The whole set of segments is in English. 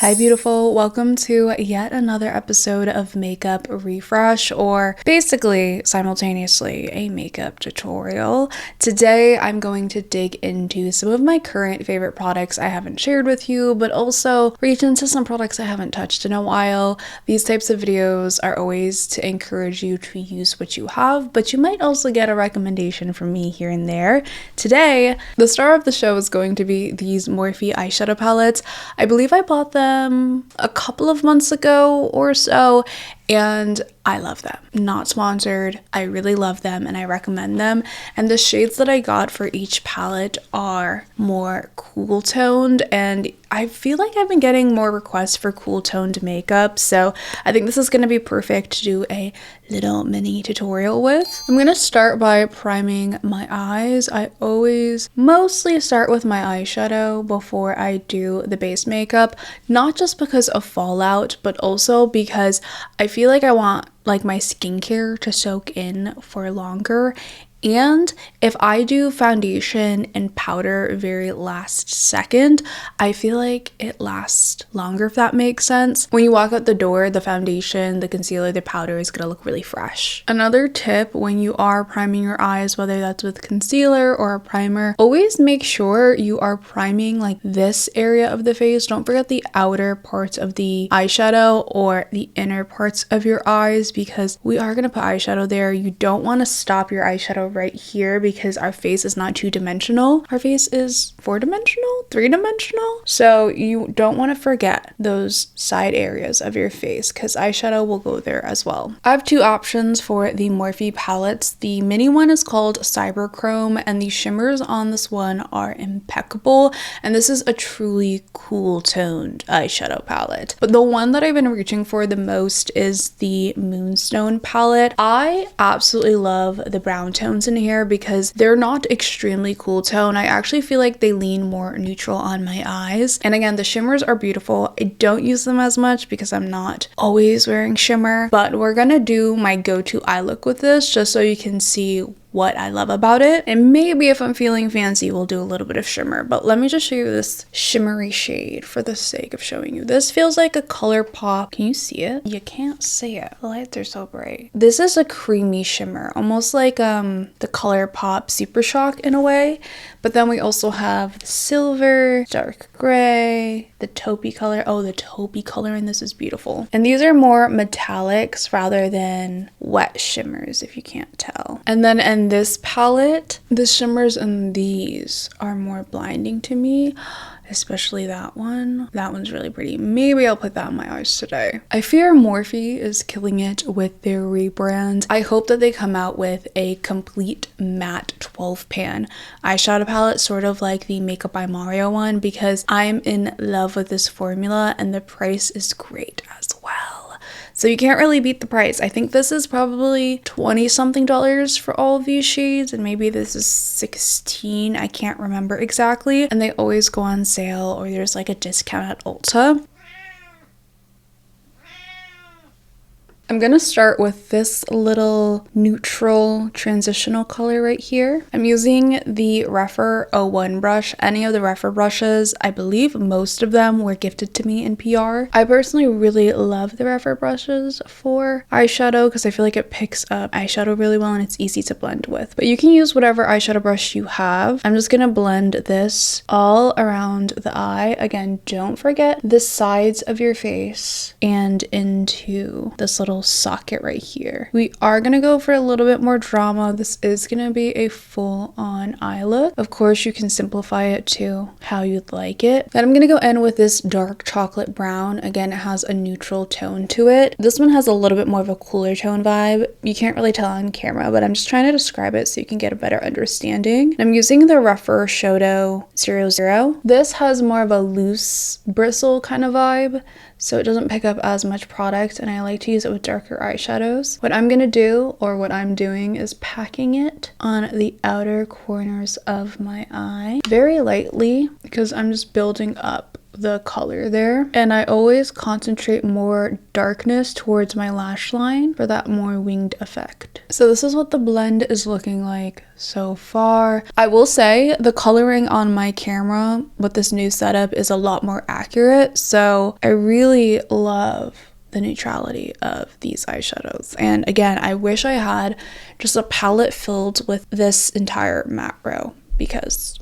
Hi beautiful, welcome to yet another episode of Makeup Refresh, or basically simultaneously a makeup tutorial. Today I'm going to dig into some of my current favorite products I haven't shared with you, but also reach into some products I haven't touched in a while. These types of videos are always to encourage you to use what you have, but you might also get a recommendation from me here and there. Today, the star of the show is going to be these Morphe eyeshadow palettes. I believe I bought them a couple of months ago or so, and I love them. Not sponsored. I really love them and I recommend them. And the shades that I got for each palette are more cool toned, and I feel like I've been getting more requests for cool toned makeup, so I think this is going to be perfect to do a little mini tutorial with. I'm going to start by priming my eyes. I always mostly start with my eyeshadow before I do the base makeup, not just because of fallout, but also because I feel like I want my skincare to soak in for longer. And if I do foundation and powder very last second, I feel like it lasts longer, if that makes sense. When you walk out the door, the foundation, the concealer, the powder is gonna look really fresh. Another tip when you are priming your eyes, whether that's with concealer or a primer, always make sure you are priming like this area of the face. Don't forget the outer parts of the eyeshadow or the inner parts of your eyes, because we are gonna put eyeshadow there. You don't want to stop your eyeshadow right here because our face is not two-dimensional. Our face is four-dimensional, three-dimensional. So you don't want to forget those side areas of your face because eyeshadow will go there as well. I have two options for the Morphe palettes. The mini one is called Cyberchrome, and the shimmers on this one are impeccable. And this is a truly cool toned eyeshadow palette. But the one that I've been reaching for the most is the Moonstone palette. I absolutely love the brown tones in here because they're not extremely cool tone. I actually feel like they lean more neutral on my eyes. And again, the shimmers are beautiful. I don't use them as much because I'm not always wearing shimmer, but we're gonna do my go-to eye look with this just so you can see what I love about it. And maybe if I'm feeling fancy, we'll do a little bit of shimmer, but let me just show you this shimmery shade for the sake of showing you. This feels like a ColourPop. Can you see it? You can't see it. The lights are so bright. This is a creamy shimmer, almost like the ColourPop Super Shock in a way. But then we also have the silver, dark gray, the taupey color. Oh, the taupey color in this is beautiful. And these are more metallics rather than wet shimmers, if you can't tell. And then in this palette, the shimmers in these are more blinding to me, especially that one. That one's really pretty. Maybe I'll put that on my eyes today. I fear Morphe is killing it with their rebrand. I hope that they come out with a complete matte 12 pan eyeshadow palette, sort of like the Makeup by Mario one, because I'm in love with this formula and the price is great as well. So you can't really beat the price. I think this is probably $20 something for all of these shades, and maybe this is 16. I can't remember exactly. And they always go on sale, or there's like a discount at Ulta. I'm gonna start with this little neutral transitional color right here. I'm using the Rephr 01 brush. Any of the Rephr brushes, I believe most of them were gifted to me in PR. I personally really love the Rephr brushes for eyeshadow because I feel like it picks up eyeshadow really well and it's easy to blend with. But you can use whatever eyeshadow brush you have. I'm just gonna blend this all around the eye. Again, don't forget the sides of your face and into this little socket right here. We are gonna go for a little bit more drama. This is gonna be a full-on eye look. Of course, you can simplify it to how you'd like it. Then I'm gonna go in with this dark chocolate brown. Again, it has a neutral tone to it. This one has a little bit more of a cooler tone vibe. You can't really tell on camera, but I'm just trying to describe it so you can get a better understanding. And I'm using the Rephr Shodo 00. This has more of a loose bristle kind of vibe, so it doesn't pick up as much product, and I like to use it with darker eyeshadows. What I'm gonna do, or what I'm doing, is packing it on the outer corners of my eye very lightly because I'm just building up the color there, and I always concentrate more darkness towards my lash line for that more winged effect. So this is what the blend is looking like so far. I will say the coloring on my camera with this new setup is a lot more accurate, so I really love the neutrality of these eyeshadows. And again, I wish I had just a palette filled with this entire matte row, because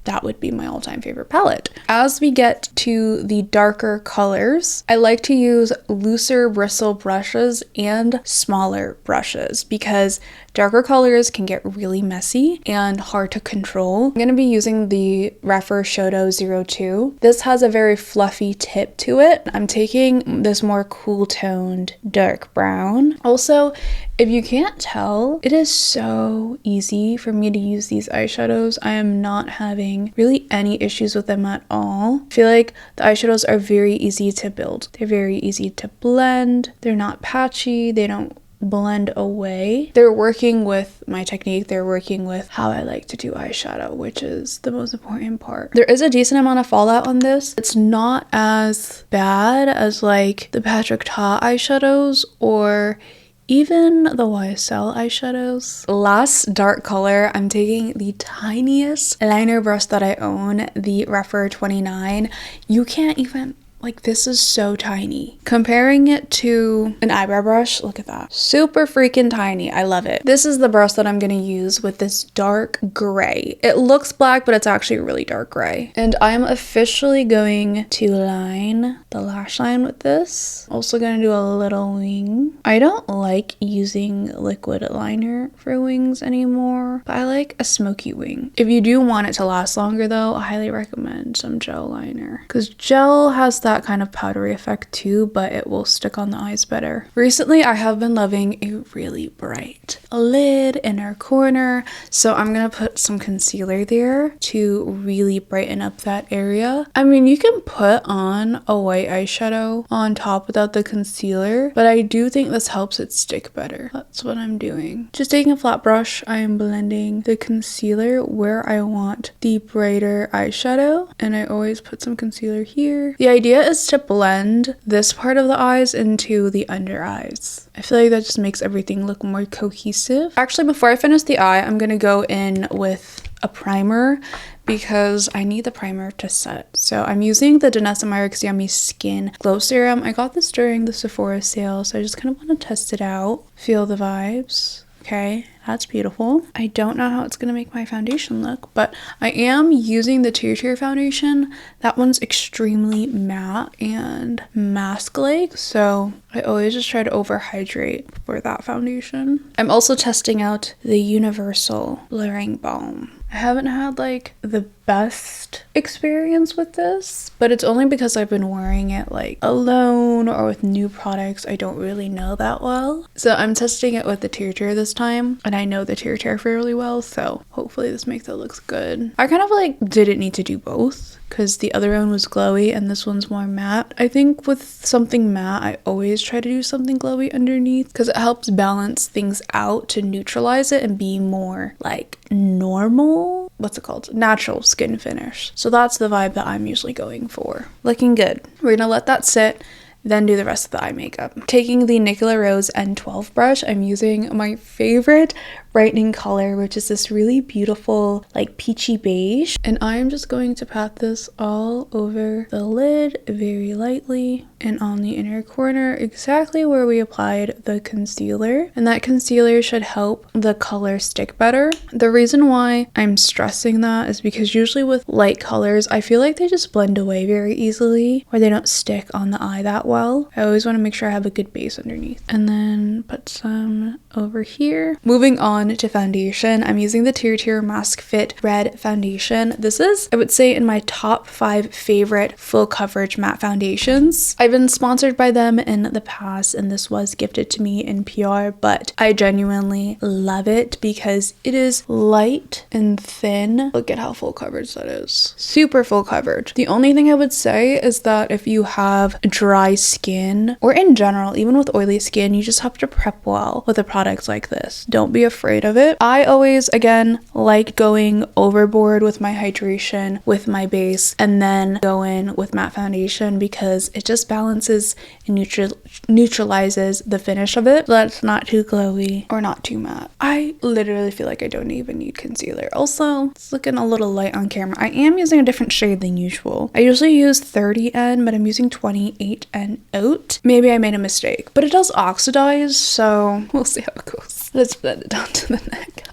that would be my all-time favorite palette. As we get to the darker colors, I like to use looser bristle brushes and smaller brushes because darker colors can get really messy and hard to control. I'm going to be using the Eyeshadow 02. This has a very fluffy tip to it. I'm taking this more cool toned dark brown. Also, if you can't tell, it is so easy for me to use these eyeshadows. I am not having really any issues with them at all. I feel like the eyeshadows are very easy to build. They're very easy to blend. They're not patchy. They don't blend away. They're working with my technique. They're working with how I like to do eyeshadow, which is the most important part. There is a decent amount of fallout on this. It's not as bad as like the Patrick Ta eyeshadows or even the YSL eyeshadows. Last dark color, I'm taking the tiniest liner brush that I own, the Rephr 29. You can't even, like, this is so tiny. Comparing it to an eyebrow brush, look at that. Super freaking tiny. I love it. This is the brush that I'm gonna use with this dark gray. It looks black, but it's actually really dark gray. And I'm officially going to line the lash line with this. Also gonna do a little wing. I don't like using liquid liner for wings anymore, but I like a smoky wing. If you do want it to last longer though, I highly recommend some gel liner, because gel has that kind of powdery effect too, but it will stick on the eyes better. Recently, I have been loving a really bright lid inner corner, so I'm gonna put some concealer there to really brighten up that area. I mean, you can put on a white eyeshadow on top without the concealer, but I do think this helps it stick better. That's what I'm doing. Just taking a flat brush, I am blending the concealer where I want the brighter eyeshadow, and I always put some concealer here. The idea is to blend this part of the eyes into the under eyes. I feel like that just makes everything look more cohesive. Actually, before I finish the eye, I'm gonna go in with a primer because I need the primer to set. So I'm using the Danessa Myricks Yummy Skin Glow Serum. I got this during the Sephora sale, so I just kind of want to test it out. Feel the vibes. Okay, that's beautiful. I don't know how it's gonna make my foundation look, but I am using the Tier foundation. That one's extremely matte and mask-like, so I always just try to overhydrate for that foundation. I'm also testing out the Universal Blurring Balm. I haven't had like the best experience with this, but it's only because I've been wearing it like alone or with new products I don't really know that well. So I'm testing it with the Tier this time, and I know the Tier fairly well, so hopefully this makes it look good. I kind of like didn't need to do both because the other one was glowy and this one's more matte. I think with something matte, I always try to do something glowy underneath because it helps balance things out to neutralize it and be more like normal, what's it called? Natural skin finish. So that's the vibe that I'm usually going for. Looking good. We're gonna let that sit, then do the rest of the eye makeup. Taking the Nicola Rose N12 brush, I'm using my favorite brightening color, which is this really beautiful like peachy beige, and I'm just going to pat this all over the lid very lightly and on the inner corner exactly where we applied the concealer, and that concealer should help the color stick better. The reason why I'm stressing that is because usually with light colors I feel like they just blend away very easily or they don't stick on the eye that well. I always want to make sure I have a good base underneath, and then put some over here. Moving on on to foundation. I'm using the Tier Mask Fit Red Foundation. This is, I would say, in my top 5 favorite full coverage matte foundations. I've been sponsored by them in the past, and this was gifted to me in PR, but I genuinely love it because it is light and thin. Look at how full coverage that is. Super full coverage. The only thing I would say is that if you have dry skin, or in general, even with oily skin, you just have to prep well with a product like this. Don't be afraid of it. I always, again, like going overboard with my hydration, with my base, and then go in with matte foundation because it just balances and neutralizes the finish of it so that it's not too glowy or not too matte. I literally feel like I don't even need concealer. Also, it's looking a little light on camera. I am using a different shade than usual. I usually use 30N, but I'm using 28N Oat. Maybe I made a mistake, but it does oxidize, so we'll see how it goes. Let's blend it down to the neck.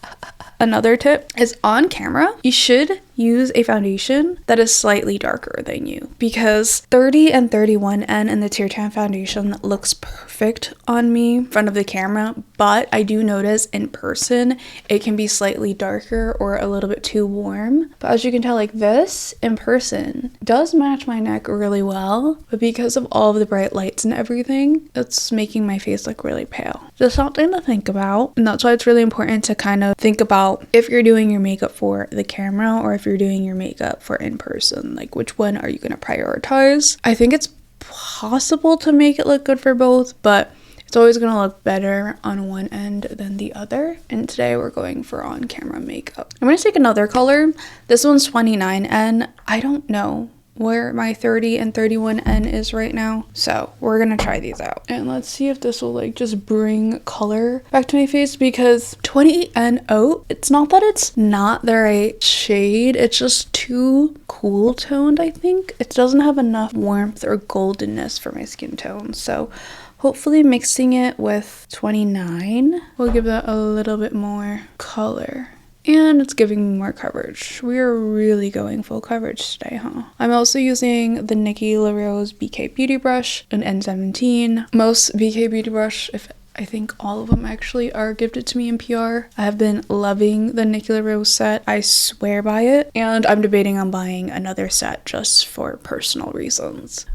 Another tip is on camera, you should use a foundation that is slightly darker than you because 30 and 31N in the Tear Tan foundation looks perfect on me in front of the camera, but I do notice in person it can be slightly darker or a little bit too warm. But as you can tell, like this in person does match my neck really well, but because of all of the bright lights and everything, it's making my face look really pale. Just something to think about, and that's why it's really important to kind of think about if you're doing your makeup for the camera or if you're doing your makeup for in person, like which one are you going to prioritize? I think it's possible to make it look good for both, but it's always going to look better on one end than the other. And today we're going for on-camera makeup. I'm going to take another color. This one's 29N. I don't know where my 30 and 31N is right now, so we're gonna try these out and let's see if this will like just bring color back to my face because 28N Oat, it's not that it's not the right shade, it's just too cool toned. I think it doesn't have enough warmth or goldenness for my skin tone, so hopefully mixing it with 29 will give that a little bit more color. And it's giving me more coverage. We are really going full coverage today, huh? I'm also using the Nikki LaRose BK Beauty Brush, an N17. Most BK Beauty Brush, I think all of them actually are gifted to me in PR. I have been loving the Nikki LaRose set. I swear by it. And I'm debating on buying another set just for personal reasons.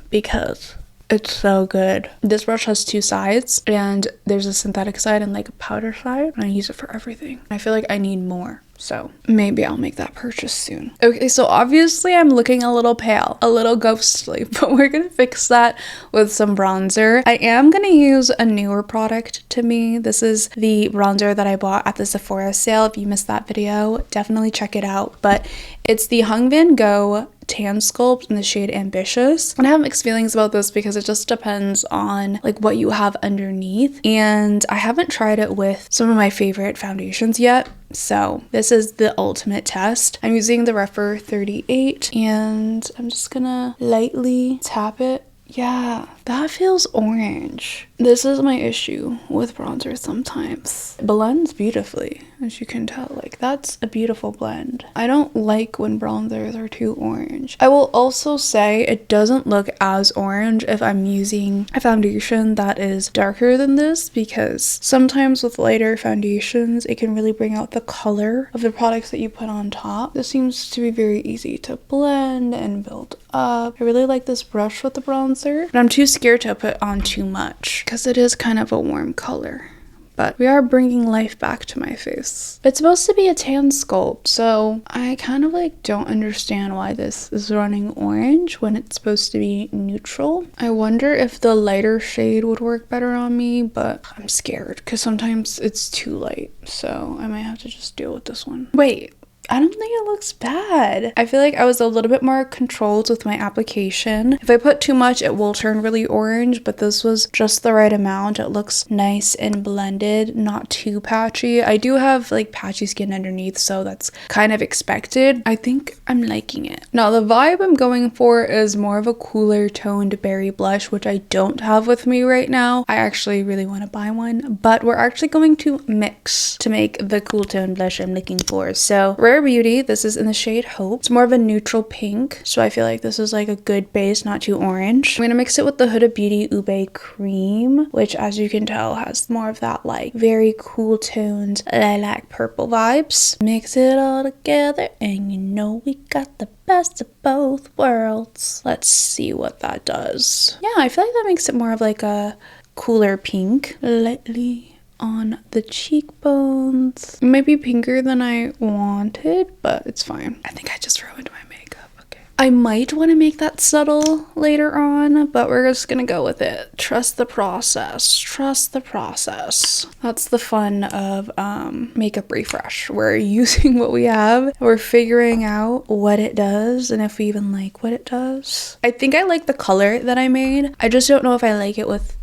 Because it's so good. This brush has 2 sides, and there's a synthetic side and like a powder side, and I use it for everything. I feel like I need more, so maybe I'll make that purchase soon. Okay, so obviously I'm looking a little pale, a little ghostly, but we're gonna fix that with some bronzer. I am gonna use a newer product to me. This is the bronzer that I bought at the Sephora sale. If you missed that video, definitely check it out, but it's the Hung Van Go Tan Sculpt in the shade Ambitious. And I have mixed feelings about this because it just depends on like what you have underneath, and I haven't tried it with some of my favorite foundations yet, so this is the ultimate test. I'm using the Rephr 38 and I'm just gonna lightly tap it. Yeah, that feels orange. This is my issue with bronzer sometimes. It blends beautifully, as you can tell. Like, that's a beautiful blend. I don't like when bronzers are too orange. I will also say it doesn't look as orange if I'm using a foundation that is darker than this, because sometimes with lighter foundations, it can really bring out the color of the products that you put on top. This seems to be very easy to blend and build up. I really like this brush with the bronzer, but I'm too scared to put on too much because it is kind of a warm color. But we are bringing life back to my face. It's supposed to be a tan sculpt, so I kind of like don't understand why this is running orange when it's supposed to be neutral. I wonder if the lighter shade would work better on me, but I'm scared because sometimes it's too light, so I might have to just deal with this one. Wait, I don't think it looks bad. I feel like I was a little bit more controlled with my application. If I put too much, it will turn really orange, but this was just the right amount. It looks nice and blended, not too patchy. I do have like patchy skin underneath, so that's kind of expected. I think I'm liking it. Now, the vibe I'm going for is more of a cooler toned berry blush, which I don't have with me right now. I actually really want to buy one, but we're actually going to mix to make the cool tone blush I'm looking for. So Rare Beauty. This is in the shade Hope. It's more of a neutral pink, so I feel like this is like a good base, not too orange. I'm gonna mix it with the Huda Beauty Ube Cream, which as you can tell has more of that like very cool toned lilac purple vibes. Mix it all together and you know we got the best of both worlds. Let's see what that does. Yeah, I feel like that makes it more of like a cooler pink. Lightly on the cheekbones. It might be pinker than I wanted, but it's fine. I think I just ruined my makeup. Okay. I might want to make that subtle later on, but we're just gonna go with it. Trust the process. Trust the process. That's the fun of makeup refresh. We're using what we have. We're figuring out what it does and if we even like what it does. I think I like the color that I made. I just don't know if I like it with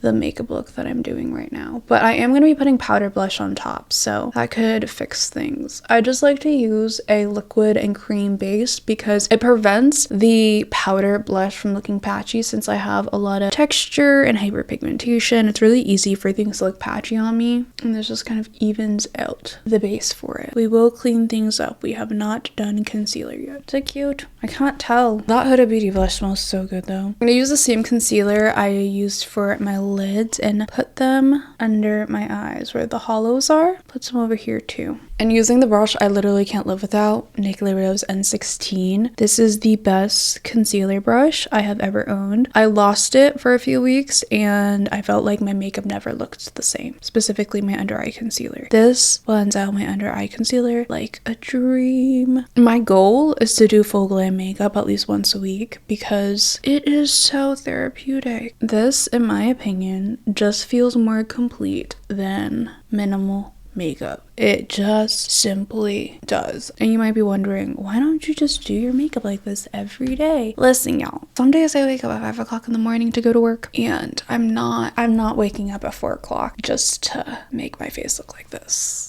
the makeup look that I'm doing right now. But I am going to be putting powder blush on top, so that could fix things. I just like to use a liquid and cream base because it prevents the powder blush from looking patchy. Since I have a lot of texture and hyperpigmentation, it's really easy for things to look patchy on me, and this just kind of evens out the base for it. We will clean things up. We have not done concealer yet. So cute. I can't tell. That Huda Beauty blush smells so good though. I'm gonna use the same concealer I used for my lids and put them under my eyes where the hollows are. Put some over here too. And using the brush I literally can't live without, Nicola Rose N16. This is the best concealer brush I have ever owned. I lost it for a few weeks and I felt like my makeup never looked the same, specifically my under eye concealer. This blends out my under eye concealer like a dream. My goal is to do full glam makeup at least once a week because it is so therapeutic. This, in my opinion, just feels more complete than minimal makeup. It just simply does. And you might be wondering, why don't you just do your makeup like this every day? Listen, y'all, some days I wake up at 5 o'clock in the morning to go to work and I'm not waking up at 4 o'clock just to make my face look like this.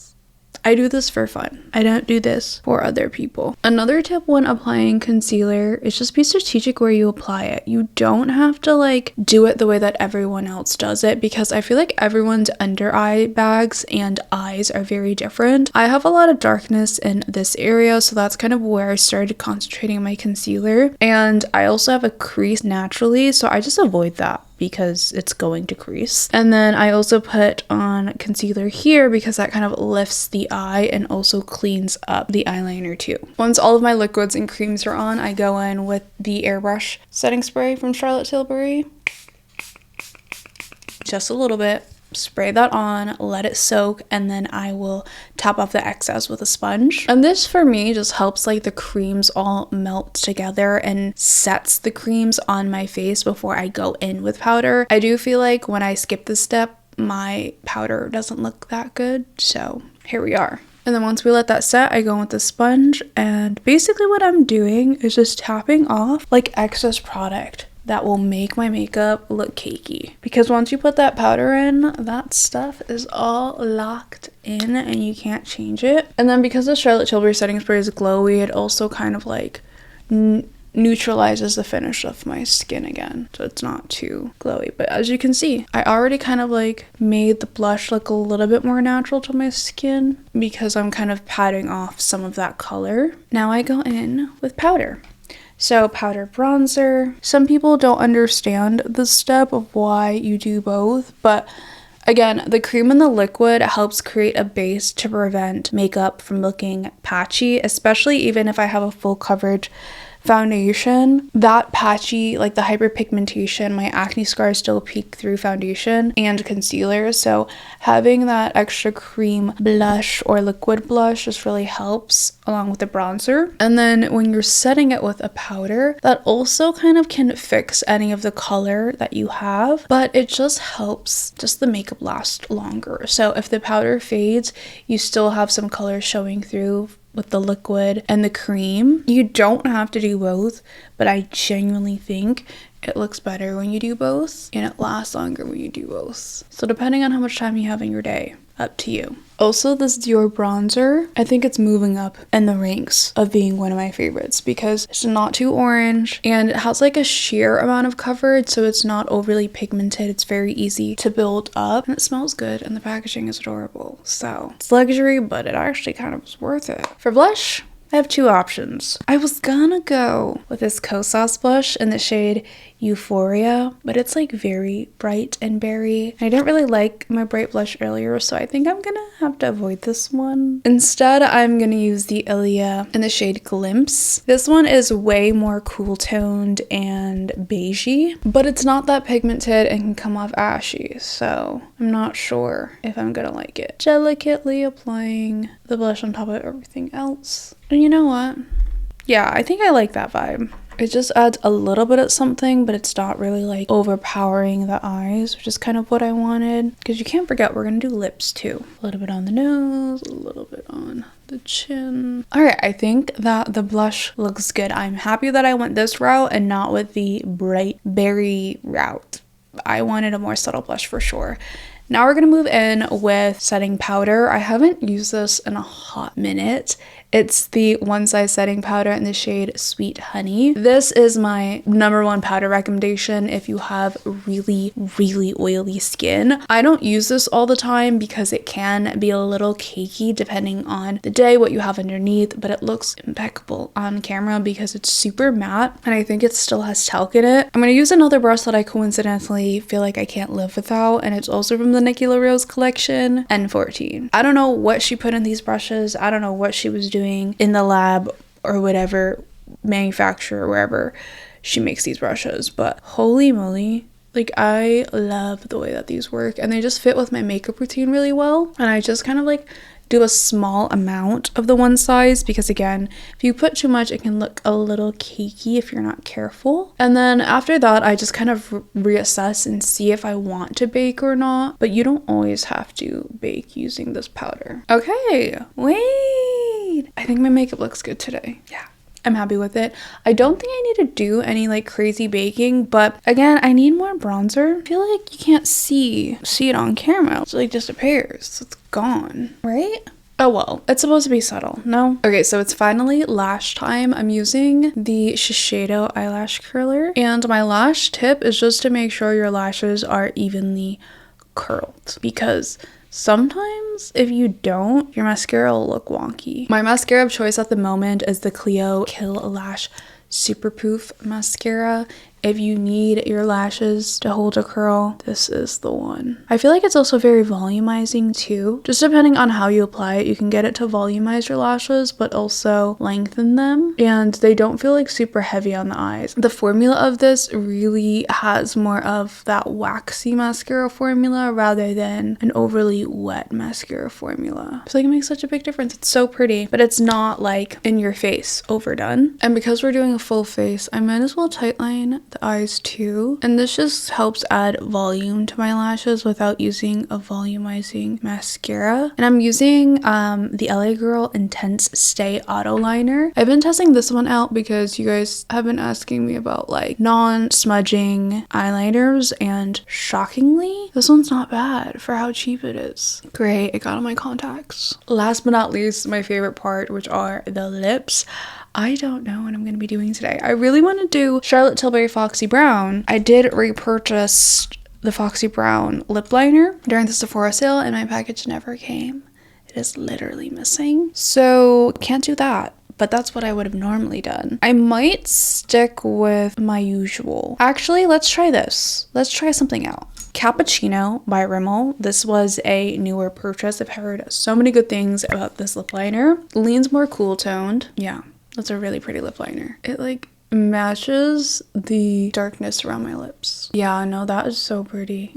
I do this for fun. I don't do this for other people. Another tip when applying concealer is just be strategic where you apply it. You don't have to like do it the way that everyone else does it because I feel like everyone's under eye bags and eyes are very different. I have a lot of darkness in this area, so that's kind of where I started concentrating my concealer. And I also have a crease naturally, so I just avoid that because it's going to crease. And then I also put on concealer here because that kind of lifts the eye and also cleans up the eyeliner too. Once all of my liquids and creams are on, I go in with the airbrush setting spray from Charlotte Tilbury. Just a little bit. Spray that on, let it soak, and then I will top off the excess with a sponge. And this for me just helps like the creams all melt together and sets the creams on my face before I go in with powder. I do feel like when I skip this step, my powder doesn't look that good, so here we are. And then once we let that set, I go in with the sponge, and basically what I'm doing is just tapping off like excess product that will make my makeup look cakey. Because once you put that powder in, that stuff is all locked in and you can't change it. And then because the Charlotte Tilbury setting spray is glowy, it also kind of like neutralizes the finish of my skin again, so it's not too glowy. But as you can see, I already kind of like made the blush look a little bit more natural to my skin because I'm kind of patting off some of that color. Now I go in with powder. So powder bronzer. Some people don't understand the step of why you do both, but again, the cream and the liquid helps create a base to prevent makeup from looking patchy, especially even if I have a full coverage foundation. That patchy, like the hyperpigmentation, my acne scars still peek through foundation and concealer, so having that extra cream blush or liquid blush just really helps along with the bronzer. And then when you're setting it with a powder, that also kind of can fix any of the color that you have, but it just helps just the makeup last longer. So if the powder fades, you still have some color showing through with the liquid and the cream. You don't have to do both, but I genuinely think it looks better when you do both and it lasts longer when you do both. So depending on how much time you have in your day, up to you. Also, this Dior bronzer, I think it's moving up in the ranks of being one of my favorites because it's not too orange and it has like a sheer amount of coverage, so it's not overly pigmented. It's very easy to build up and it smells good and the packaging is adorable. So it's luxury, but it actually kind of was worth it. For blush, I have two options. I was gonna go with this Kosas blush in the shade Euphoria, but it's like very bright and berry. I didn't really like my bright blush earlier, so I think I'm gonna have to avoid this one. Instead, I'm gonna use the Elle in the shade Glimpse. This one is way more cool toned and beigey, but it's not that pigmented and can come off ashy, so I'm not sure if I'm gonna like it. Delicately applying the blush on top of everything else. And you know what? Yeah, I think I like that vibe. It just adds a little bit of something, but it's not really like overpowering the eyes, which is kind of what I wanted. Because you can't forget we're gonna do lips too. A little bit on the nose, a little bit on the chin. All right, I think that the blush looks good. I'm happy that I went this route and not with the bright berry route. I wanted a more subtle blush for sure. Now we're gonna move in with setting powder. I haven't used this in a hot minute. It's the One Size setting powder in the shade Sweet Honey. This is my #1 powder recommendation if you have really, really oily skin. I don't use this all the time because it can be a little cakey depending on the day, what you have underneath, but it looks impeccable on camera because it's super matte and I think it still has talc in it. I'm gonna use another brush that I coincidentally feel like I can't live without, and it's also from the Nikki LaRose collection, N14. I don't know what she put in these brushes. I don't know what she was doing in the lab or whatever manufacturer, wherever she makes these brushes, but holy moly, like I love the way that these work and they just fit with my makeup routine really well. And I just kind of like do a small amount of the One Size because again, if you put too much it can look a little cakey if you're not careful. And then after that I just kind of reassess and see if I want to bake or not, but you don't always have to bake using this powder. Okay, wait, I think my makeup looks good today. Yeah, I'm happy with it. I don't think I need to do any like crazy baking, but again, I need more bronzer. I feel like you can't see it on camera. It like disappears. It's gone, right? Oh well, it's supposed to be subtle, no? Okay, so it's finally lash time. I'm using the Shiseido eyelash curler, and my lash tip is just to make sure your lashes are evenly curled because sometimes if you don't, your mascara will look wonky. My mascara of choice at the moment is the Clio Kill Lash Super Poof mascara. If you need your lashes to hold a curl, this is the one. I feel like it's also very volumizing too. Just depending on how you apply it, you can get it to volumize your lashes, but also lengthen them. And they don't feel like super heavy on the eyes. The formula of this really has more of that waxy mascara formula rather than an overly wet mascara formula. I feel like it makes such a big difference. It's so pretty, but it's not like in your face overdone. And because we're doing a full face, I might as well tightline the eyes too, and this just helps add volume to my lashes without using a volumizing mascara. And I'm using the LA Girl Intense Stay Auto Liner. I've been testing this one out because you guys have been asking me about like non-smudging eyeliners, and shockingly this one's not bad for how cheap it is. Great, I got on my contacts. Last but not least, my favorite part, which are the lips. I don't know what I'm going to be doing today. I really want to do Charlotte Tilbury Foxy Brown. I did repurchase the Foxy Brown lip liner during the Sephora sale and my package never came. It is literally missing. So can't do that. But that's what I would have normally done. I might stick with my usual. Actually, let's try this. Let's try something out. Cappuccino by Rimmel. This was a newer purchase. I've heard so many good things about this lip liner. Leans more cool toned. Yeah. That's a really pretty lip liner. It like matches the darkness around my lips. Yeah, no, that is so pretty.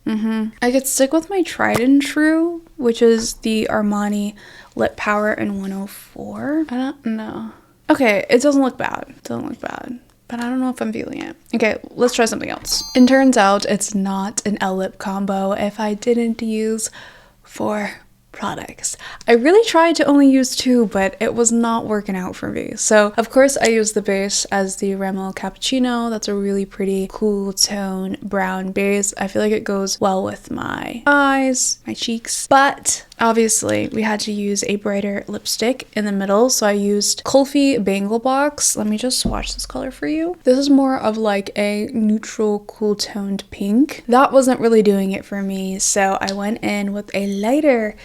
I could stick with my tried and true, which is the Armani Lip Power in 104. I don't know. Okay, it doesn't look bad. It doesn't look bad. But I don't know if I'm feeling it. Okay, let's try something else. It turns out it's not an Elle lip combo if I didn't use 4 products. I really tried to only use 2, but it was not working out for me. So of course I used the base as the Rimmel Cappuccino. That's a really pretty cool tone brown base. I feel like it goes well with my eyes, my cheeks, but obviously we had to use a brighter lipstick in the middle. So I used Kulfi Bangle Box. Let me just swatch this color for you. This is more of like a neutral cool toned pink. That wasn't really doing it for me. So I went in with a lighter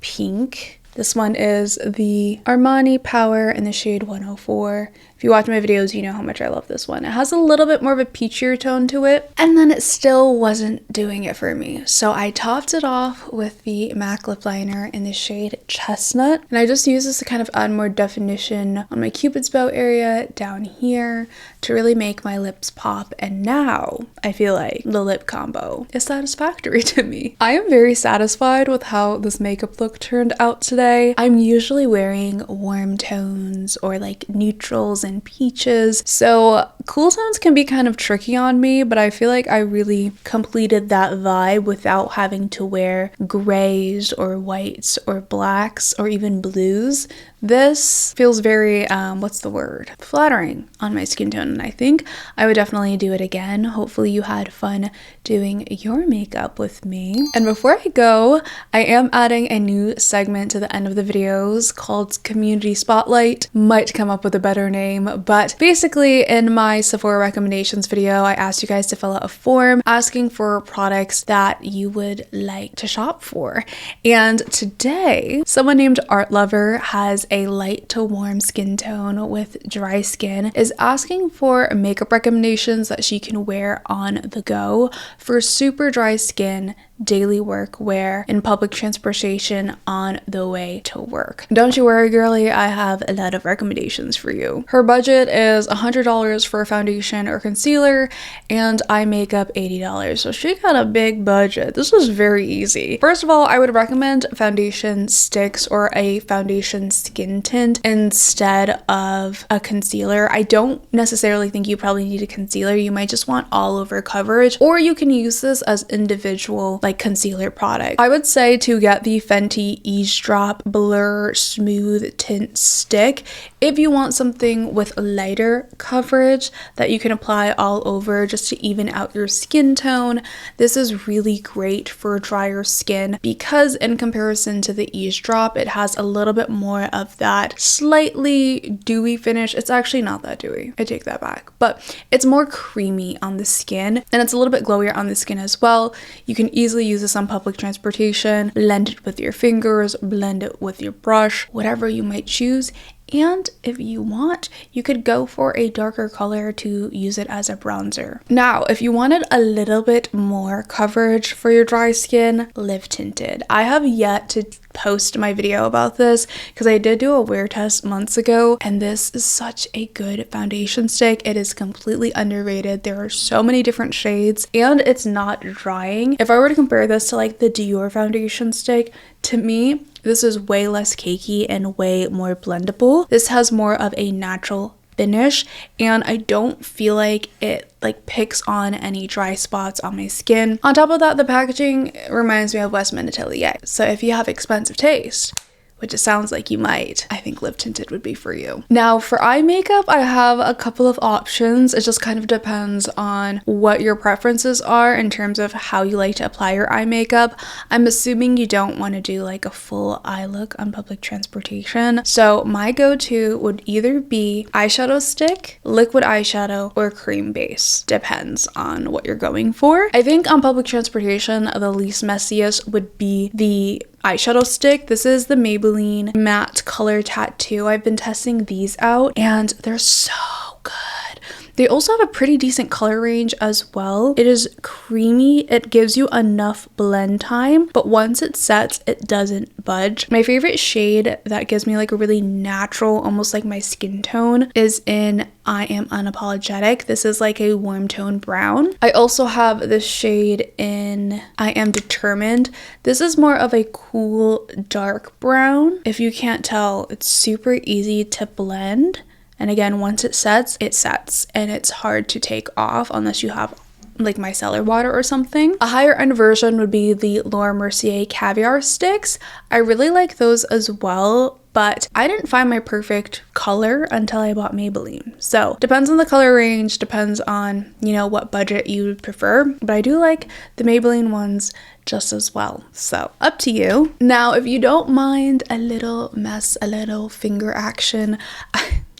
pink. This one is the Armani Power in the shade 104. If you watch my videos, you know how much I love this one. It has a little bit more of a peachier tone to it, and then it still wasn't doing it for me. So I topped it off with the MAC lip liner in the shade Chestnut, and I just use this to kind of add more definition on my Cupid's bow area down here to really make my lips pop. And now I feel like the lip combo is satisfactory to me. I am very satisfied with how this makeup look turned out today. I'm usually wearing warm tones or like neutrals and peaches, so cool tones can be kind of tricky on me, but I feel like I really completed that vibe without having to wear grays or whites or blacks or even blues. This feels very, what's the word? Flattering on my skin tone, and I think I would definitely do it again. Hopefully you had fun doing your makeup with me. And before I go, I am adding a new segment to the end of the videos called Community Spotlight. Might come up with a better name, but basically in my Sephora recommendations video, I asked you guys to fill out a form asking for products that you would like to shop for. And today, someone named Art Lover has a light to warm skin tone with dry skin, is asking for makeup recommendations that she can wear on the go for super dry skin, daily work wear, in public transportation on the way to work. Don't you worry, girlie, I have a lot of recommendations for you. Her budget is $100 for a foundation or concealer, and eye makeup $80. So she got a big budget. This was very easy. First of all, I would recommend foundation sticks or a foundation skin tint instead of a concealer. I don't necessarily think you probably need a concealer. You might just want all over coverage, or you can use this as individual like concealer product. I would say to get the Fenty Eavesdrop Blur Smooth Tint Stick if you want something with lighter coverage that you can apply all over just to even out your skin tone. This is really great for drier skin because in comparison to the Eavesdrop, it has a little bit more of that slightly dewy finish. It's actually not that dewy. I take that back, but it's more creamy on the skin and it's a little bit glowier on the skin as well. You can easily use this on public transportation, blend it with your fingers, blend it with your brush, whatever you might choose. And if you want, you could go for a darker color to use it as a bronzer. Now, if you wanted a little bit more coverage for your dry skin, Live Tinted. I have yet to post my video about this because I did do a wear test months ago, and this is such a good foundation stick. It is completely underrated. There are so many different shades and it's not drying. If I were to compare this to like the Dior foundation stick, to me, this is way less cakey and way more blendable. This has more of a natural finish and I don't feel like it like picks on any dry spots on my skin. On top of that, the packaging reminds me of Westman Atelier. So if you have expensive taste, which it sounds like you might, I think Live Tinted would be for you. Now for eye makeup, I have a couple of options. It just kind of depends on what your preferences are in terms of how you like to apply your eye makeup. I'm assuming you don't want to do like a full eye look on public transportation. So my go-to would either be eyeshadow stick, liquid eyeshadow, or cream base. Depends on what you're going for. I think on public transportation, the least messiest would be the eyeshadow stick. This is the Maybelline Matte Color Tattoo. I've been testing these out and they're so good. They also have a pretty decent color range as well. It is creamy. It gives you enough blend time, but once it sets, it doesn't budge. My favorite shade that gives me like a really natural, almost like my skin tone, is in I Am Unapologetic. This is like a warm tone brown. I also have this shade in I Am Determined. This is more of a cool dark brown. If you can't tell, it's super easy to blend. And again, once it sets, and it's hard to take off unless you have like micellar water or something. A higher end version would be the Laura Mercier Caviar Sticks. I really like those as well, but I didn't find my perfect color until I bought Maybelline. So depends on the color range, depends on, you know, what budget you would prefer, but I do like the Maybelline ones just as well. So up to you. Now, if you don't mind a little mess, a little finger action,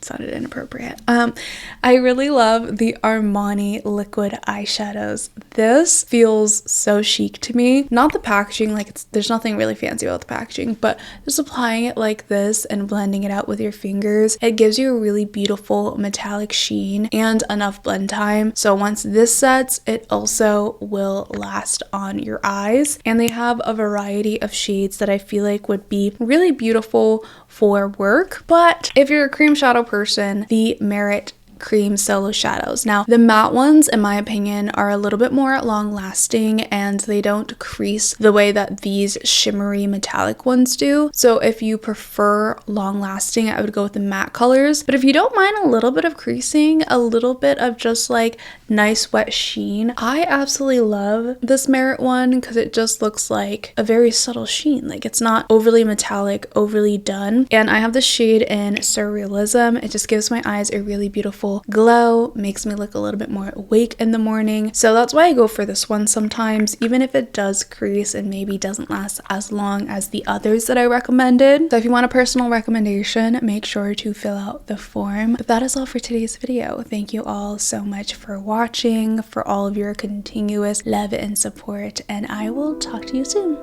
sounded inappropriate. I really love the Armani liquid eyeshadows. This feels so chic to me. Not the packaging, like there's nothing really fancy about the packaging, but just applying it like this and blending it out with your fingers, it gives you a really beautiful metallic sheen and enough blend time. So once this sets, it also will last on your eyes. And they have a variety of shades that I feel like would be really beautiful for work. But if you're a cream shadow person, the Merit Cream Solo Shadows. Now, the matte ones, in my opinion, are a little bit more long lasting and they don't crease the way that these shimmery metallic ones do. So if you prefer long lasting, I would go with the matte colors. But if you don't mind a little bit of creasing, a little bit of just like nice wet sheen, I absolutely love this Merit one because it just looks like a very subtle sheen. Like it's not overly metallic, overly done. And I have the shade in Surrealism. It just gives my eyes a really beautiful glow, makes me look a little bit more awake in the morning. So that's why I go for this one sometimes, even if it does crease and maybe doesn't last as long as the others that I recommended. So if you want a personal recommendation, make sure to fill out the form. But that is all for today's video. Thank you all so much for watching, for all of your continuous love and support, and I will talk to you soon.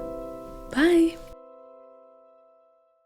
Bye!